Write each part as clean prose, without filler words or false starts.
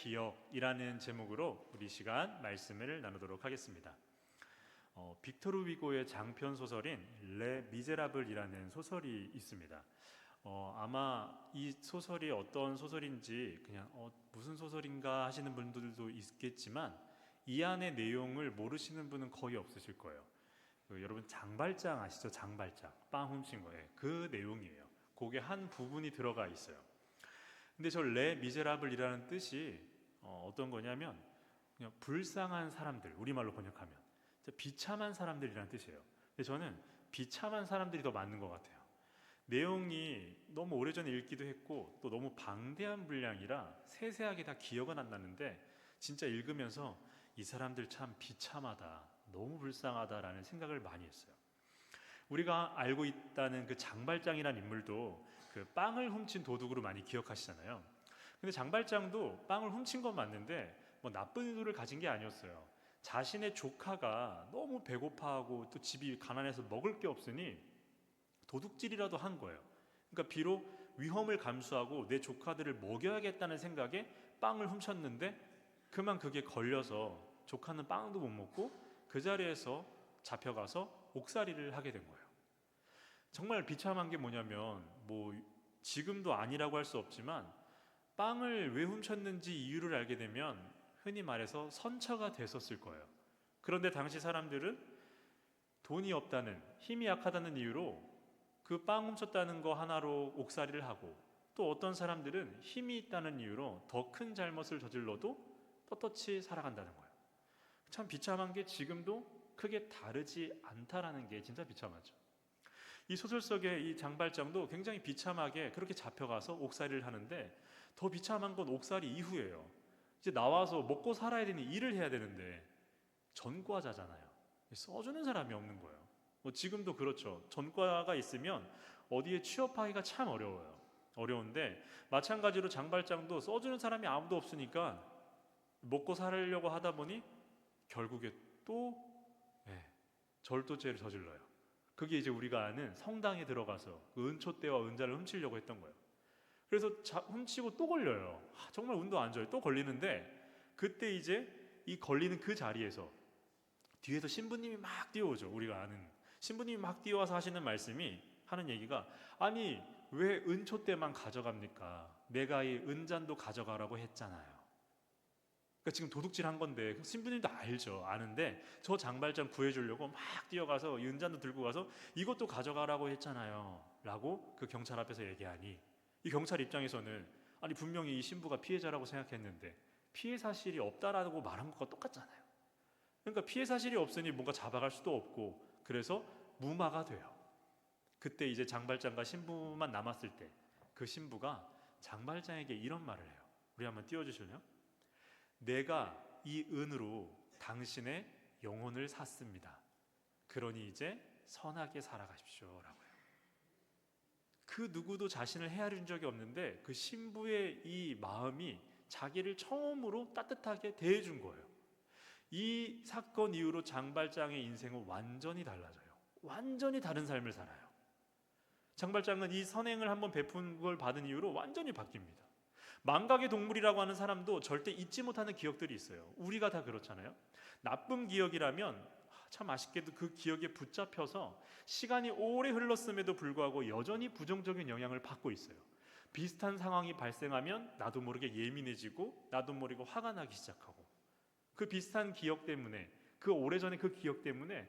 기억이라는 제목으로 우리 시간 말씀을 나누도록 하겠습니다. 빅토르 위고의 장편 소설인 레 미제라블이라는 소설이 있습니다. 아마 이 소설이 어떤 소설인지 그냥 무슨 소설인가 하시는 분들도 있겠지만 이 안의 내용을 모르시는 분은 거의 없으실 거예요. 여러분 장발장 아시죠? 장발장, 빵 훔친 거예요. 그 내용이에요. 그게 한 부분이 들어가 있어요. 근데 저 레 미제라블이라는 뜻이 어떤 거냐면 그냥 불쌍한 사람들, 우리말로 번역하면 비참한 사람들이라는 뜻이에요. 근데 저는 비참한 사람들이 더 맞는 것 같아요. 내용이 너무 오래전에 읽기도 했고 또 너무 방대한 분량이라 세세하게 다 기억은 안 나는데 진짜 읽으면서 이 사람들 참 비참하다, 너무 불쌍하다라는 생각을 많이 했어요. 우리가 알고 있다는 그 장발장이라는 인물도 그 빵을 훔친 도둑으로 많이 기억하시잖아요. 근데 장발장도 빵을 훔친 건 맞는데 뭐 나쁜 의도를 가진 게 아니었어요. 자신의 조카가 너무 배고파하고 또 집이 가난해서 먹을 게 없으니 도둑질이라도 한 거예요. 그러니까 비록 위험을 감수하고 내 조카들을 먹여야겠다는 생각에 빵을 훔쳤는데 그만 그게 걸려서 조카는 빵도 못 먹고 그 자리에서 잡혀가서 옥살이를 하게 된 거예요. 정말 비참한 게 뭐냐면 뭐 지금도 아니라고 할 수 없지만 빵을 왜 훔쳤는지 이유를 알게 되면 흔히 말해서 선처가 됐었을 거예요. 그런데 당시 사람들은 돈이 없다는, 힘이 약하다는 이유로 그 빵 훔쳤다는 거 하나로 옥살이를 하고 또 어떤 사람들은 힘이 있다는 이유로 더 큰 잘못을 저질러도 떳떳이 살아간다는 거예요. 참 비참한 게 지금도 크게 다르지 않다라는 게 진짜 비참하죠. 이 소설 속의 이 장발장도 굉장히 비참하게 그렇게 잡혀가서 옥살이를 하는데 더 비참한 건 옥살이 이후예요. 이제 나와서 먹고 살아야 되니 일을 해야 되는데 전과자잖아요. 써주는 사람이 없는 거예요. 지금도 그렇죠. 전과가 있으면 어디에 취업하기가 참 어려운데 마찬가지로 장발장도 써주는 사람이 아무도 없으니까 먹고 살려고 하다 보니 결국에 또 절도죄를 저질러요. 그게 이제 우리가 아는 성당에 들어가서 그 은초대와 은자를 훔치려고 했던 거예요. 그래서 훔치고 또 걸려요. 정말 운도 안 좋아요. 또 걸리는데 그때 이제 이 걸리는 그 자리에서 뒤에서 신부님이 막 뛰어오죠. 우리가 아는 신부님이 막 뛰어와서 하는 얘기가 아니 왜 은초대만 가져갑니까? 내가 이 은잔도 가져가라고 했잖아요. 그러니까 지금 도둑질한 건데 신부님도 아는데 저 장발장 구해주려고 막 뛰어가서 은잔도 들고 가서 이것도 가져가라고 했잖아요 라고 그 경찰 앞에서 얘기하니 이 경찰 입장에서는 아니 분명히 이 신부가 피해자라고 생각했는데 피해 사실이 없다라고 말한 것과 똑같잖아요. 그러니까 피해 사실이 없으니 뭔가 잡아갈 수도 없고 그래서 무마가 돼요. 그때 이제 장발장과 신부만 남았을 때 그 신부가 장발장에게 이런 말을 해요. 우리 한번 띄워주실래요? 내가 이 은으로 당신의 영혼을 샀습니다. 그러니 이제 선하게 살아가십시오 라고 해요. 그 누구도 자신을 헤아린 적이 없는데 그 신부의 이 마음이 자기를 처음으로 따뜻하게 대해준 거예요. 이 사건 이후로 장발장의 인생은 완전히 달라져요. 완전히 다른 삶을 살아요. 장발장은 이 선행을 한번 베푼 걸 받은 이후로 완전히 바뀝니다. 망각의 동물이라고 하는 사람도 절대 잊지 못하는 기억들이 있어요. 우리가 다 그렇잖아요. 나쁜 기억이라면 참 아쉽게도 그 기억에 붙잡혀서 시간이 오래 흘렀음에도 불구하고 여전히 부정적인 영향을 받고 있어요. 비슷한 상황이 발생하면 나도 모르게 예민해지고 나도 모르게 화가 나기 시작하고 그 비슷한 기억 때문에 그 오래전의 그 기억 때문에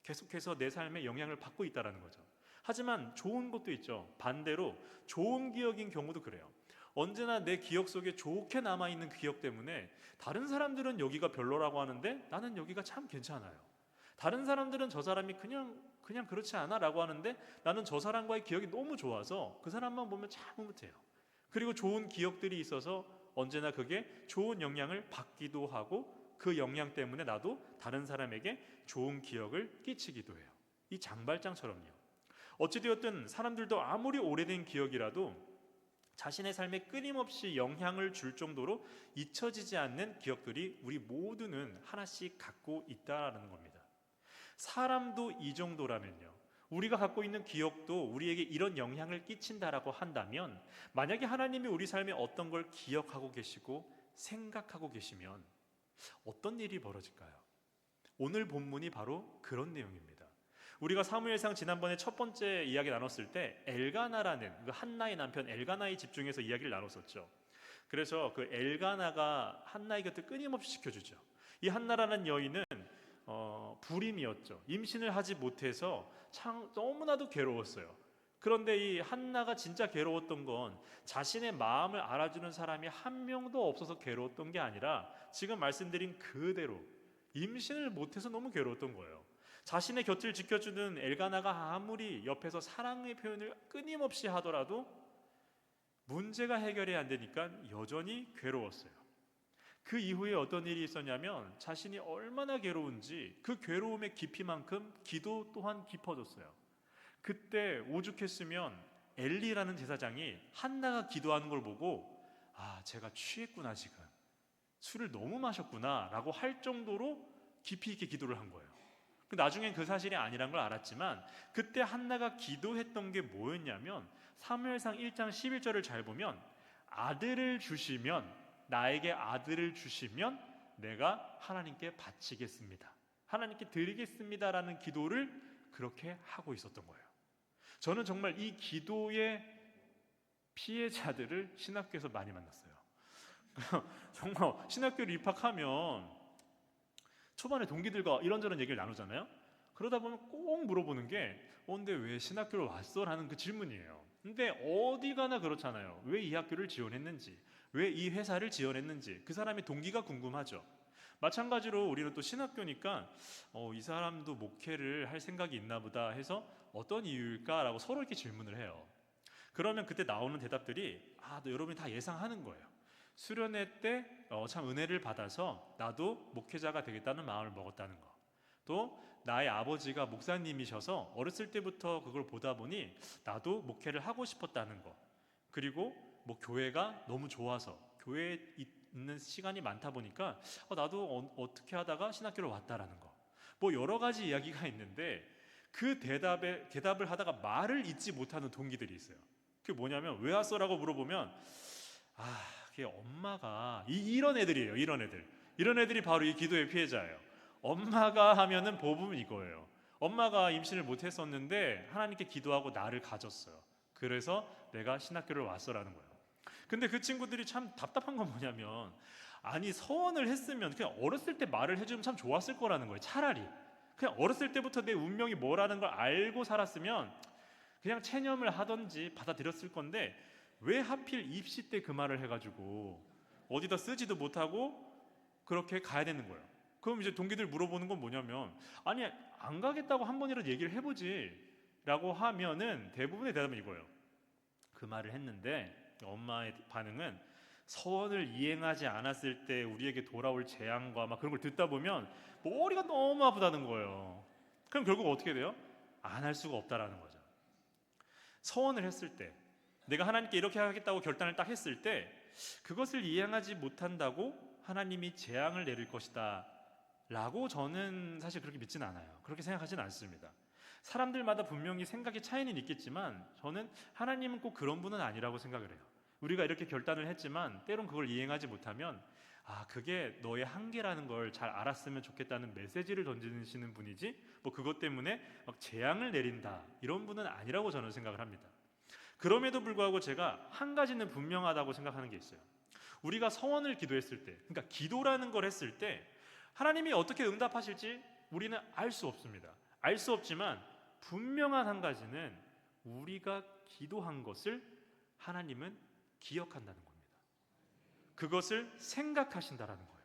계속해서 내 삶에 영향을 받고 있다는 거죠. 하지만 좋은 것도 있죠. 반대로 좋은 기억인 경우도 그래요. 언제나 내 기억 속에 좋게 남아있는 기억 때문에 다른 사람들은 여기가 별로라고 하는데 나는 여기가 참 괜찮아요. 다른 사람들은 저 사람이 그냥 그렇지 않아 라고 하는데 나는 저 사람과의 기억이 너무 좋아서 그 사람만 보면 참 흐뭇해요. 그리고 좋은 기억들이 있어서 언제나 그게 좋은 영향을 받기도 하고 그 영향 때문에 나도 다른 사람에게 좋은 기억을 끼치기도 해요. 이 장발장처럼요. 어찌되었든 사람들도 아무리 오래된 기억이라도 자신의 삶에 끊임없이 영향을 줄 정도로 잊혀지지 않는 기억들이 우리 모두는 하나씩 갖고 있다는 겁니다. 사람도 이 정도라면요, 우리가 갖고 있는 기억도 우리에게 이런 영향을 끼친다라고 한다면 만약에 하나님이 우리 삶에 어떤 걸 기억하고 계시고 생각하고 계시면 어떤 일이 벌어질까요? 오늘 본문이 바로 그런 내용입니다. 우리가 사무엘상 지난번에 첫 번째 이야기 나눴을 때 엘가나라는 그 한나의 남편 엘가나에 집중해서 이야기를 나눴었죠. 그래서 그 엘가나가 한나의 곁을 끊임없이 지켜주죠. 이 한나라는 여인은 불임이었죠. 임신을 하지 못해서 참 너무나도 괴로웠어요. 그런데 이 한나가 진짜 괴로웠던 건 자신의 마음을 알아주는 사람이 한 명도 없어서 괴로웠던 게 아니라 지금 말씀드린 그대로 임신을 못해서 너무 괴로웠던 거예요. 자신의 곁을 지켜주는 엘가나가 아무리 옆에서 사랑의 표현을 끊임없이 하더라도 문제가 해결이 안 되니까 여전히 괴로웠어요. 그 이후에 어떤 일이 있었냐면 자신이 얼마나 괴로운지 그 괴로움의 깊이만큼 기도 또한 깊어졌어요. 그때 오죽했으면 엘리라는 제사장이 한나가 기도하는 걸 보고 제가 취했구나, 지금 술을 너무 마셨구나 라고 할 정도로 깊이 있게 기도를 한 거예요. 나중엔 그 사실이 아니란 걸 알았지만 그때 한나가 기도했던 게 뭐였냐면 사무엘상 1장 11절을 잘 보면 아들을 주시면 나에게 아들을 주시면 내가 하나님께 바치겠습니다, 하나님께 드리겠습니다 라는 기도를 그렇게 하고 있었던 거예요. 저는 정말 이 기도의 피해자들을 신학교에서 많이 만났어요. 정말 신학교를 입학하면 초반에 동기들과 이런저런 얘기를 나누잖아요. 그러다 보면 꼭 물어보는 게 근데 왜 신학교를 왔어? 라는 그 질문이에요. 근데 어디 가나 그렇잖아요. 왜 이 학교를 지원했는지, 왜 이 회사를 지원했는지 그 사람의 동기가 궁금하죠. 마찬가지로 우리는 또 신학교니까 이 사람도 목회를 할 생각이 있나 보다 해서 어떤 이유일까라고 서로 이렇게 질문을 해요. 그러면 그때 나오는 대답들이 여러분이 다 예상하는 거예요. 수련회 때 참 은혜를 받아서 나도 목회자가 되겠다는 마음을 먹었다는 거, 또 나의 아버지가 목사님이셔서 어렸을 때부터 그걸 보다 보니 나도 목회를 하고 싶었다는 거, 그리고 뭐 교회가 너무 좋아서 교회에 있는 시간이 많다 보니까 나도 어떻게 하다가 신학교를 왔다라는 거, 뭐 여러 가지 이야기가 있는데 그 대답을 하다가 말을 잇지 못하는 동기들이 있어요. 그게 뭐냐면 왜 왔어? 라고 물어보면 그게 엄마가 이런 애들이에요. 이런 애들이 바로 이 기도의 피해자예요. 엄마가 하면은 법은 이거예요. 엄마가 임신을 못했었는데 하나님께 기도하고 나를 가졌어요. 그래서 내가 신학교를 왔어라는 거예요. 근데 그 친구들이 참 답답한 건 뭐냐면 서원을 했으면 그냥 어렸을 때 말을 해주면 참 좋았을 거라는 거예요. 차라리 그냥 어렸을 때부터 내 운명이 뭐라는 걸 알고 살았으면 그냥 체념을 하던지 받아들였을 건데 왜 하필 입시 때 그 말을 해가지고 어디다 쓰지도 못하고 그렇게 가야 되는 거예요. 그럼 이제 동기들 물어보는 건 뭐냐면 안 가겠다고 한 번이라도 얘기를 해보지 라고 하면은 대부분의 대답은 이거예요. 그 말을 했는데 엄마의 반응은 서원을 이행하지 않았을 때 우리에게 돌아올 재앙과 막 그런 걸 듣다 보면 머리가 너무 아프다는 거예요. 그럼 결국 어떻게 돼요? 안 할 수가 없다라는 거죠. 서원을 했을 때 내가 하나님께 이렇게 하겠다고 결단을 딱 했을 때 그것을 이행하지 못한다고 하나님이 재앙을 내릴 것이다 라고 저는 사실 그렇게 믿지는 않아요. 그렇게 생각하지는 않습니다. 사람들마다 분명히 생각의 차이는 있겠지만 저는 하나님은 꼭 그런 분은 아니라고 생각을 해요. 우리가 이렇게 결단을 했지만 때론 그걸 이행하지 못하면 그게 너의 한계라는 걸 잘 알았으면 좋겠다는 메시지를 던지시는 분이지 뭐 그것 때문에 막 재앙을 내린다 이런 분은 아니라고 저는 생각을 합니다. 그럼에도 불구하고 제가 한 가지는 분명하다고 생각하는 게 있어요. 우리가 서원을 기도했을 때, 그러니까 기도라는 걸 했을 때 하나님이 어떻게 응답하실지 우리는 알 수 없습니다. 알 수 없지만 분명한 한 가지는 우리가 기도한 것을 하나님은 기억한다는 겁니다. 그것을 생각하신다라는 거예요.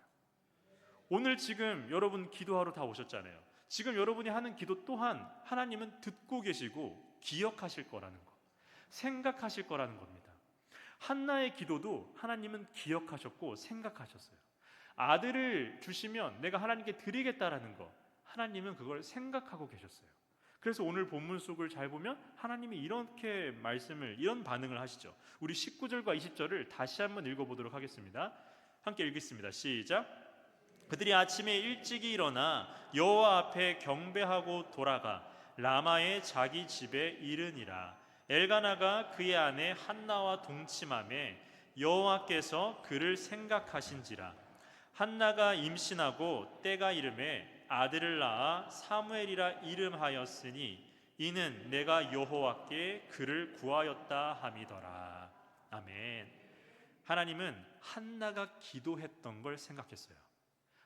오늘 지금 여러분 기도하러 다 오셨잖아요. 지금 여러분이 하는 기도 또한 하나님은 듣고 계시고 기억하실 거라는 거, 생각하실 거라는 겁니다. 한나의 기도도 하나님은 기억하셨고 생각하셨어요. 아들을 주시면 내가 하나님께 드리겠다라는 거, 하나님은 그걸 생각하고 계셨어요. 그래서 오늘 본문 속을 잘 보면 하나님이 이렇게 이런 반응을 하시죠. 우리 19절과 20절을 다시 한번 읽어보도록 하겠습니다. 함께 읽겠습니다. 시작. 그들이 아침에 일찍이 일어나 여호와 앞에 경배하고 돌아가 라마의 자기 집에 이르니라. 엘가나가 그의 아내 한나와 동침하매 여호와께서 그를 생각하신지라. 한나가 임신하고 때가 이름에 아들을 낳아 사무엘이라 이름하였으니 이는 내가 여호와께 그를 구하였다 함이더라. 아멘. 하나님은 한나가 기도했던 걸 생각했어요.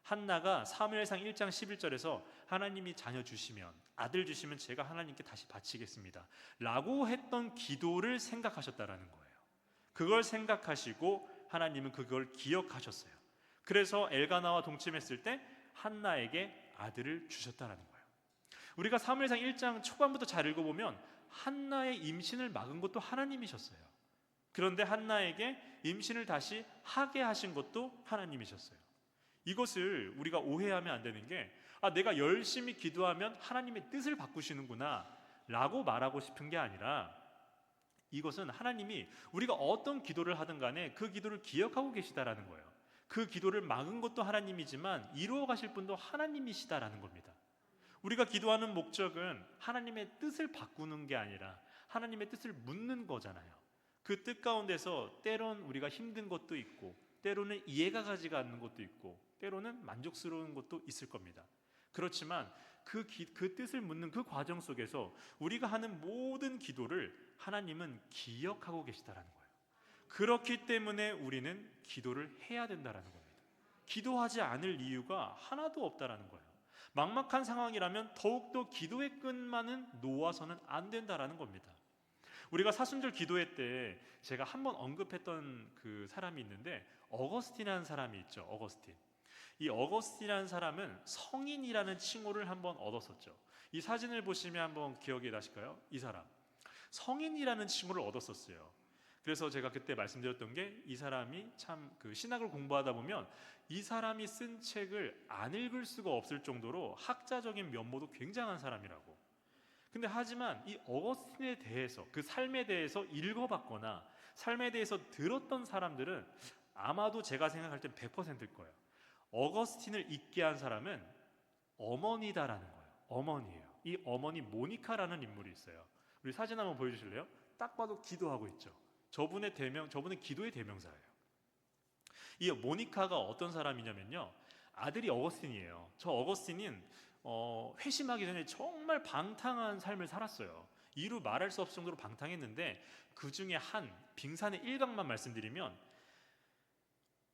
한나가 사무엘상 1장 11절에서 하나님이 자녀 주시면, 아들 주시면 제가 하나님께 다시 바치겠습니다 라고 했던 기도를 생각하셨다라는 거예요. 그걸 생각하시고 하나님은 그걸 기억하셨어요. 그래서 엘가나와 동침했을 때 한나에게 아들을 주셨다라는 거예요. 우리가 사무엘상 1장 초반부터 잘 읽어보면 한나의 임신을 막은 것도 하나님이셨어요. 그런데 한나에게 임신을 다시 하게 하신 것도 하나님이셨어요. 이것을 우리가 오해하면 안 되는 게, 내가 열심히 기도하면 하나님의 뜻을 바꾸시는구나 라고 말하고 싶은 게 아니라, 이것은 하나님이 우리가 어떤 기도를 하든 간에 그 기도를 기억하고 계시다라는 거예요. 그 기도를 막은 것도 하나님이지만 이루어 가실 분도 하나님이시다라는 겁니다. 우리가 기도하는 목적은 하나님의 뜻을 바꾸는 게 아니라 하나님의 뜻을 묻는 거잖아요. 그 뜻 가운데서 때론 우리가 힘든 것도 있고, 때로는 이해가 가지가 않는 것도 있고, 때로는 만족스러운 것도 있을 겁니다. 그렇지만 그 뜻을 묻는 그 과정 속에서 우리가 하는 모든 기도를 하나님은 기억하고 계시다라는 거예요. 그렇기 때문에 우리는 기도를 해야 된다라는 겁니다. 기도하지 않을 이유가 하나도 없다라는 거예요. 막막한 상황이라면 더욱더 기도의 끈만은 놓아서는 안 된다라는 겁니다. 우리가 사순절 기도회 때 제가 한번 언급했던 그 사람이 있는데, 어거스틴이라는 사람이 있죠. 어거스틴. 이 어거스틴이라는 사람은 성인이라는 칭호를 한번 얻었었죠. 이 사진을 보시면 한번 기억이 나실까요? 이 사람 성인이라는 칭호를 얻었었어요. 그래서 제가 그때 말씀드렸던 게, 이 사람이 참 그 신학을 공부하다 보면 이 사람이 쓴 책을 안 읽을 수가 없을 정도로 학자적인 면모도 굉장한 사람이라고. 근데 하지만 이 어거스틴에 대해서, 그 삶에 대해서 읽어봤거나 삶에 대해서 들었던 사람들은 아마도 제가 생각할 땐 100%일 거예요. 어거스틴을 잊게 한 사람은 어머니다라는 거예요. 어머니예요. 이 어머니 모니카라는 인물이 있어요. 우리 사진 한번 보여주실래요? 딱 봐도 기도하고 있죠. 저분은 기도의 대명사예요. 이 모니카가 어떤 사람이냐면요, 아들이 어거스틴이에요. 저 어거스틴은 회심하기 전에 정말 방탕한 삶을 살았어요. 이루 말할 수 없을 정도로 방탕했는데, 그 중에 한 빙산의 일각만 말씀드리면,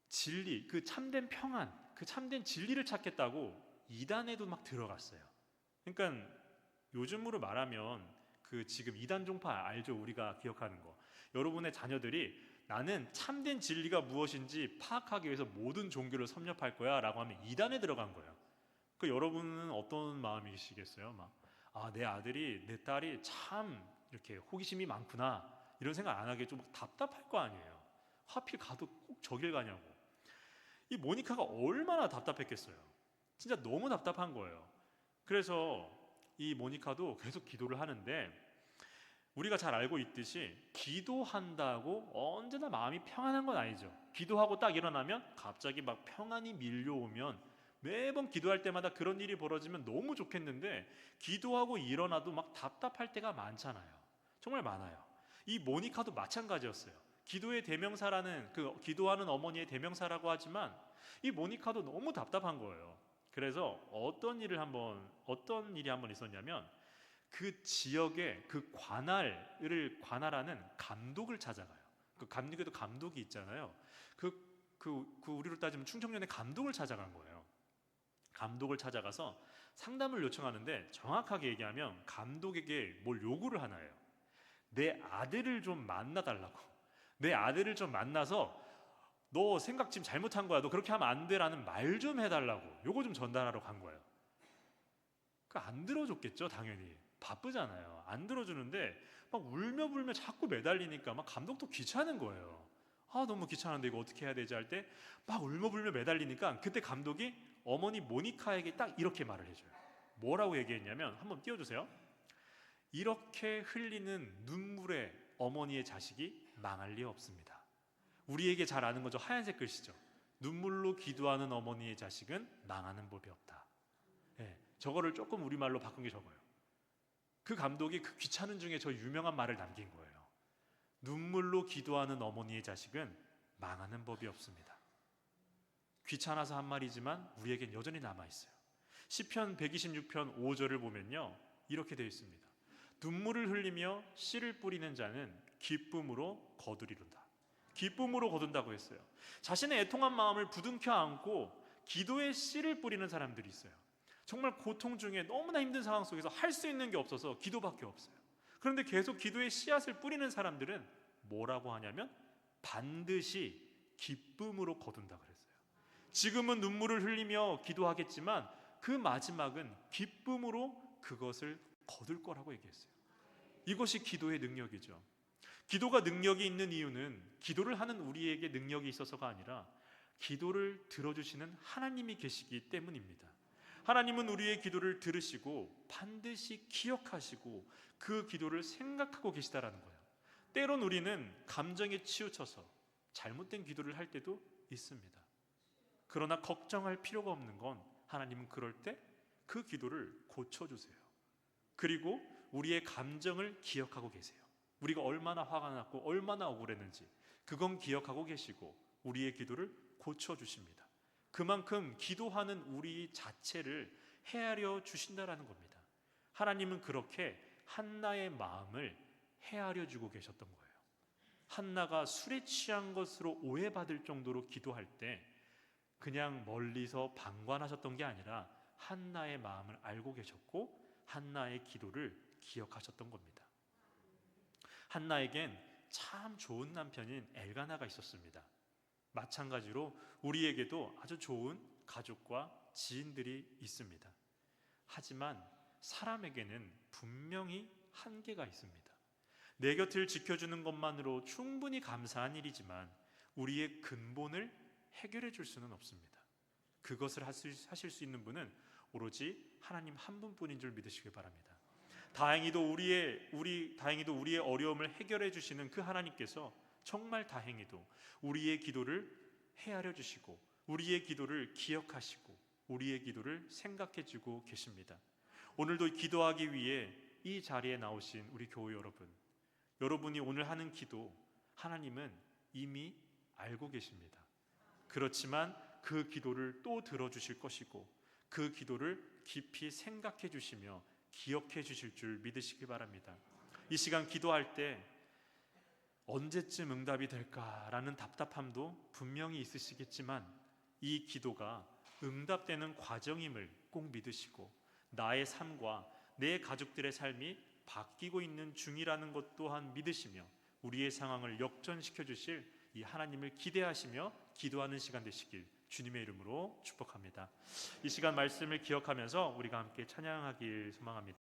진리, 그 참된 평안, 그 참된 진리를 찾겠다고 이단에도 막 들어갔어요. 그러니까 요즘으로 말하면 그 지금 이단 종파 알죠? 우리가 기억하는 거. 여러분의 자녀들이 나는 참된 진리가 무엇인지 파악하기 위해서 모든 종교를 섭렵할 거야 라고 하면 이단에 들어간 거예요. 그 여러분은 어떤 마음이시겠어요? 내 아들이, 내 딸이 참 이렇게 호기심이 많구나, 이런 생각 안 하게 좀 답답할 거 아니에요. 하필 가도 꼭 저길 가냐고. 이 모니카가 얼마나 답답했겠어요. 진짜 너무 답답한 거예요. 그래서 이 모니카도 계속 기도를 하는데, 우리가 잘 알고 있듯이 기도한다고 언제나 마음이 평안한 건 아니죠. 기도하고 딱 일어나면 갑자기 막 평안이 밀려오면, 매번 기도할 때마다 그런 일이 벌어지면 너무 좋겠는데, 기도하고 일어나도 막 답답할 때가 많잖아요. 정말 많아요. 이 모니카도 마찬가지였어요. 기도의 대명사라는, 그 기도하는 어머니의 대명사라고 하지만 이 모니카도 너무 답답한 거예요. 그래서 어떤 일이 한번 있었냐면, 그 지역의 그 관할하는 감독을 찾아가요. 그 감리교도 감독이 있잖아요. 우리로 따지면 충청년의 감독을 찾아간 거예요. 감독을 찾아가서 상담을 요청하는데, 정확하게 얘기하면 감독에게 뭘 요구를 하나 해요. 내 아들을 좀 만나달라고. 내 아들을 좀 만나서 너 생각 지금 잘못한 거야, 너 그렇게 하면 안 돼라는 말 좀 해달라고, 요거 좀 전달하러 간 거예요. 안 들어줬겠죠, 당연히. 바쁘잖아요. 안 들어주는데 막 울며불며 자꾸 매달리니까 막 감독도 귀찮은 거예요. 너무 귀찮은데 이거 어떻게 해야 되지 할 때 막 울며불며 매달리니까, 그때 감독이 어머니 모니카에게 딱 이렇게 말을 해줘요. 뭐라고 얘기했냐면, 한번 띄워주세요. 이렇게 흘리는 눈물의 어머니의 자식이 망할 리 없습니다. 우리에게 잘 아는 거죠. 하얀색 글씨죠. 눈물로 기도하는 어머니의 자식은 망하는 법이 없다. 저거를 조금 우리말로 바꾼 게 저거예요. 그 감독이 그 귀찮은 중에 저 유명한 말을 남긴 거예요. 눈물로 기도하는 어머니의 자식은 망하는 법이 없습니다. 귀찮아서 한 말이지만 우리에겐 여전히 남아있어요. 시편 126편 5절을 보면요, 이렇게 되어 있습니다. 눈물을 흘리며 씨를 뿌리는 자는 기쁨으로 거두리로다. 기쁨으로 거둔다고 했어요. 자신의 애통한 마음을 부둥켜 안고 기도의 씨를 뿌리는 사람들이 있어요. 정말 고통 중에 너무나 힘든 상황 속에서 할 수 있는 게 없어서 기도밖에 없어요. 그런데 계속 기도의 씨앗을 뿌리는 사람들은 뭐라고 하냐면 반드시 기쁨으로 거둔다 그랬어요. 지금은 눈물을 흘리며 기도하겠지만 그 마지막은 기쁨으로 그것을 거둘 거라고 얘기했어요. 이것이 기도의 능력이죠. 기도가 능력이 있는 이유는 기도를 하는 우리에게 능력이 있어서가 아니라 기도를 들어주시는 하나님이 계시기 때문입니다. 하나님은 우리의 기도를 들으시고 반드시 기억하시고 그 기도를 생각하고 계시다라는 거예요. 때론 우리는 감정에 치우쳐서 잘못된 기도를 할 때도 있습니다. 그러나 걱정할 필요가 없는 건 하나님은 그럴 때 그 기도를 고쳐주세요. 그리고 우리의 감정을 기억하고 계세요. 우리가 얼마나 화가 났고 얼마나 억울했는지 그건 기억하고 계시고 우리의 기도를 고쳐주십니다. 그만큼 기도하는 우리 자체를 헤아려 주신다라는 겁니다. 하나님은 그렇게 한나의 마음을 헤아려 주고 계셨던 거예요. 한나가 술에 취한 것으로 오해받을 정도로 기도할 때 그냥 멀리서 방관하셨던 게 아니라 한나의 마음을 알고 계셨고 한나의 기도를 기억하셨던 겁니다. 한나에겐 참 좋은 남편인 엘가나가 있었습니다. 마찬가지로 우리에게도 아주 좋은 가족과 지인들이 있습니다. 하지만 사람에게는 분명히 한계가 있습니다. 내 곁을 지켜주는 것만으로 충분히 감사한 일이지만 우리의 근본을 해결해 줄 수는 없습니다. 그것을 하실 수 있는 분은 오로지 하나님 한 분뿐인 줄 믿으시길 바랍니다. 다행히도 우리의 어려움을 해결해 주시는 그 하나님께서 정말 다행히도 우리의 기도를 헤아려 주시고 우리의 기도를 기억하시고 우리의 기도를 생각해 주고 계십니다. 오늘도 기도하기 위해 이 자리에 나오신 우리 교회 여러분, 여러분이 오늘 하는 기도 하나님은 이미 알고 계십니다. 그렇지만 그 기도를 또 들어주실 것이고 그 기도를 깊이 생각해 주시며 기억해 주실 줄 믿으시기 바랍니다. 이 시간 기도할 때 언제쯤 응답이 될까라는 답답함도 분명히 있으시겠지만 이 기도가 응답되는 과정임을 꼭 믿으시고 나의 삶과 내 가족들의 삶이 바뀌고 있는 중이라는 것 또한 믿으시며 우리의 상황을 역전시켜 주실 이 하나님을 기대하시며 기도하는 시간 되시길 주님의 이름으로 축복합니다. 이 시간 말씀을 기억하면서 우리가 함께 찬양하길 소망합니다.